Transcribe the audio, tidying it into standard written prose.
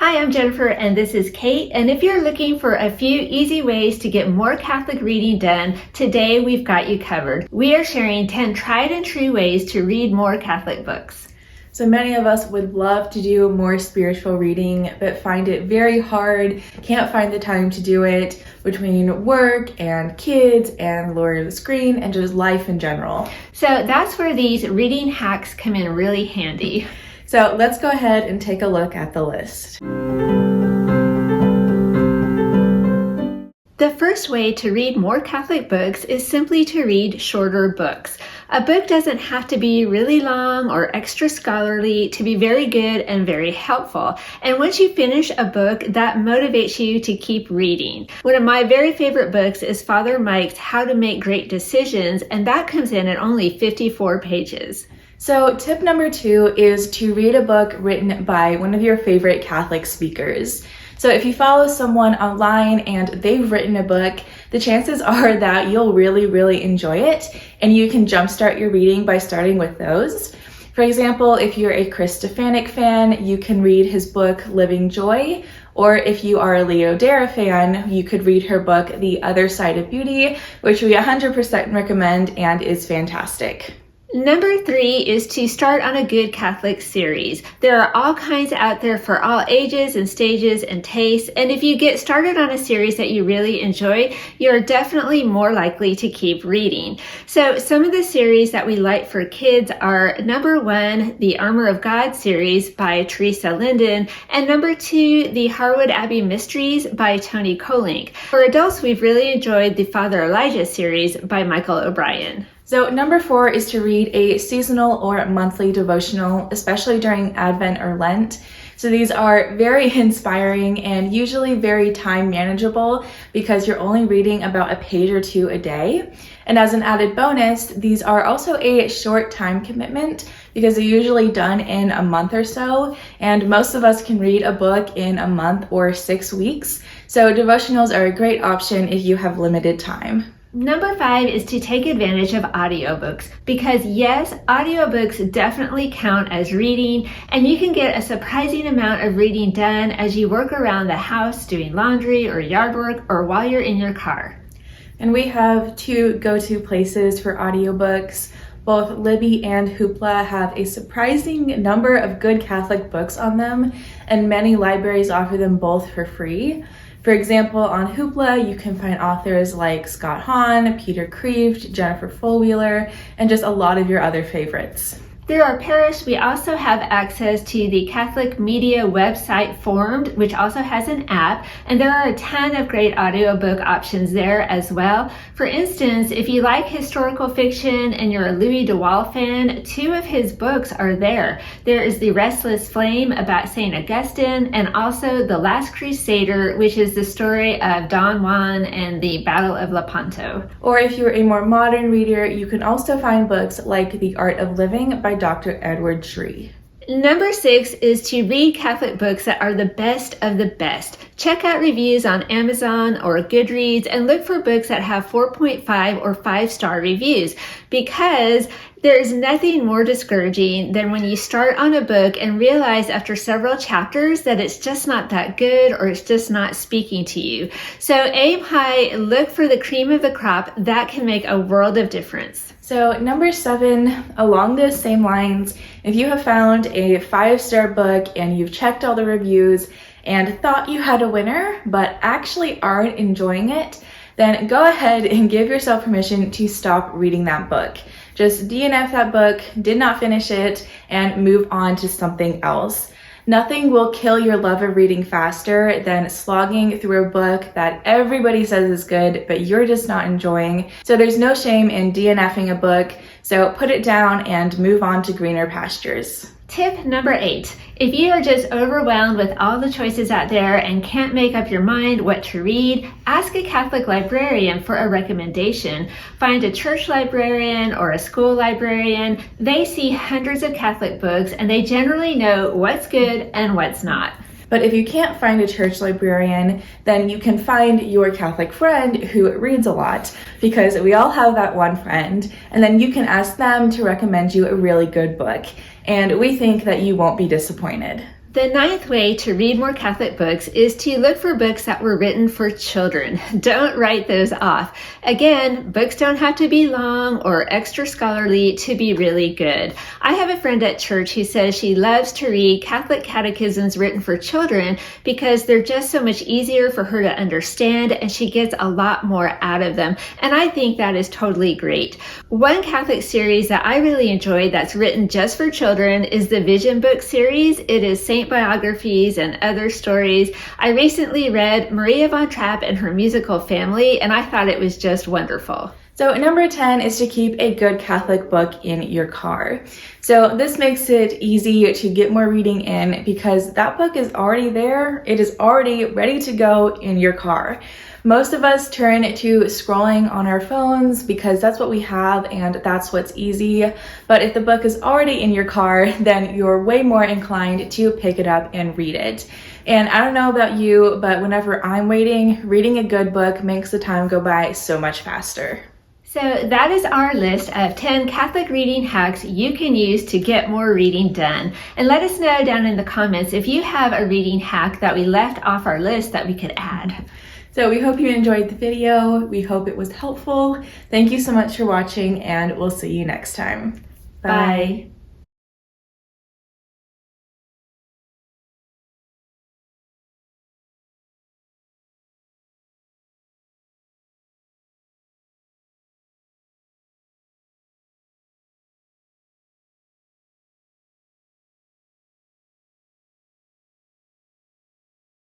Hi, I'm Jennifer and this is Kate, and if you're looking for a few easy ways to get more Catholic reading done, today we've got you covered. We are sharing 10 tried and true ways to read more Catholic books. So many of us would love to do more spiritual reading, but find it very hard, can't find the time to do it between work and kids and Lord of the Screen and just life in general. So that's where these reading hacks come in really handy. So let's go ahead and take a look at the list. The first way to read more Catholic books is simply to read shorter books. A book doesn't have to be really long or extra scholarly to be very good and very helpful. And once you finish a book, that motivates you to keep reading. One of my very favorite books is Father Mike's How to Make Great Decisions, and that comes in at only 54 pages. So tip number 2 is to read a book written by one of your favorite Catholic speakers. So if you follow someone online and they've written a book, the chances are that you'll really enjoy it, and you can jumpstart your reading by starting with those. For example, if you're a Chris Stefanick fan, you can read his book Living Joy, or if you are a Leo Dara fan, you could read her book The Other Side of Beauty, which we 100% recommend and is fantastic. Number 3 is to start on a good Catholic series. There are all kinds out there for all ages and stages and tastes, and if you get started on a series that you really enjoy, you're definitely more likely to keep reading. So some of the series that we like for kids are number 1, the Armor of God series by Teresa Linden, and number 2, the Harwood Abbey Mysteries by Toni Kolink. For adults, we've really enjoyed the Father Elijah series by Michael O'Brien. So number 4 is to read a seasonal or monthly devotional, especially during Advent or Lent. So these are very inspiring and usually very time manageable because you're only reading about a page or 2 a day. And as an added bonus, these are also a short time commitment because they're usually done in a month or so, and most of us can read a book in a month or 6 weeks. So devotionals are a great option if you have limited time. Number 5 is to take advantage of audiobooks because yes, audiobooks definitely count as reading, and you can get a surprising amount of reading done as you work around the house doing laundry or yard work or while you're in your car. And we have 2 go-to places for audiobooks. Both Libby and Hoopla have a surprising number of good Catholic books on them, and many libraries offer them both for free. For example, on Hoopla, you can find authors like Scott Hahn, Peter Kreeft, Jennifer Fulwheeler, and just a lot of your other favorites. Through our parish, we also have access to the Catholic Media website Formed, which also has an app, and there are a ton of great audiobook options there as well. For instance, if you like historical fiction and you're a Louis de Waal fan, 2 of his books are there. There is The Restless Flame about St. Augustine, and also The Last Crusader, which is the story of Don Juan and the Battle of Lepanto. Or if you're a more modern reader, you can also find books like The Art of Living by Dr. Edward Shree. Number 6 is to read Catholic books that are the best of the best. Check out reviews on Amazon or Goodreads and look for books that have 4.5 or 5-star reviews, because there is nothing more discouraging than when you start on a book and realize after several chapters that it's just not that good or it's just not speaking to you. So aim high, look for the cream of the crop. That can make a world of difference. So number 7, along those same lines, if you have found a 5-star book and you've checked all the reviews and thought you had a winner, but actually aren't enjoying it, then go ahead and give yourself permission to stop reading that book. Just DNF that book, did not finish it, and move on to something else. Nothing will kill your love of reading faster than slogging through a book that everybody says is good, but you're just not enjoying. So there's no shame in DNFing a book, so put it down and move on to greener pastures. Tip number 8. If you are just overwhelmed with all the choices out there and can't make up your mind what to read, ask a Catholic librarian for a recommendation. Find a church librarian or a school librarian. They see hundreds of Catholic books and they generally know what's good and what's not. But if you can't find a church librarian, then you can find your Catholic friend who reads a lot, because we all have that one friend, and then you can ask them to recommend you a really good book. And we think that you won't be disappointed. The ninth way to read more Catholic books is to look for books that were written for children. Don't write those off. Again, books don't have to be long or extra scholarly to be really good. I have a friend at church who says she loves to read Catholic catechisms written for children because they're just so much easier for her to understand and she gets a lot more out of them. And I think that is totally great. One Catholic series that I really enjoyed that's written just for children is the Vision Book series. It is saint biographies and other stories. I recently read Maria von Trapp and Her Musical Family, and I thought it was just wonderful. So number 10 is to keep a good Catholic book in your car. So this makes it easy to get more reading in because that book is already there. It is already ready to go in your car. Most of us turn to scrolling on our phones because that's what we have and that's what's easy. But if the book is already in your car, then you're way more inclined to pick it up and read it. And I don't know about you, but whenever I'm waiting, reading a good book makes the time go by so much faster. So that is our list of 10 Catholic reading hacks you can use to get more reading done. And let us know down in the comments if you have a reading hack that we left off our list that we could add. So we hope you enjoyed the video. We hope it was helpful. Thank you so much for watching and we'll see you next time. Bye.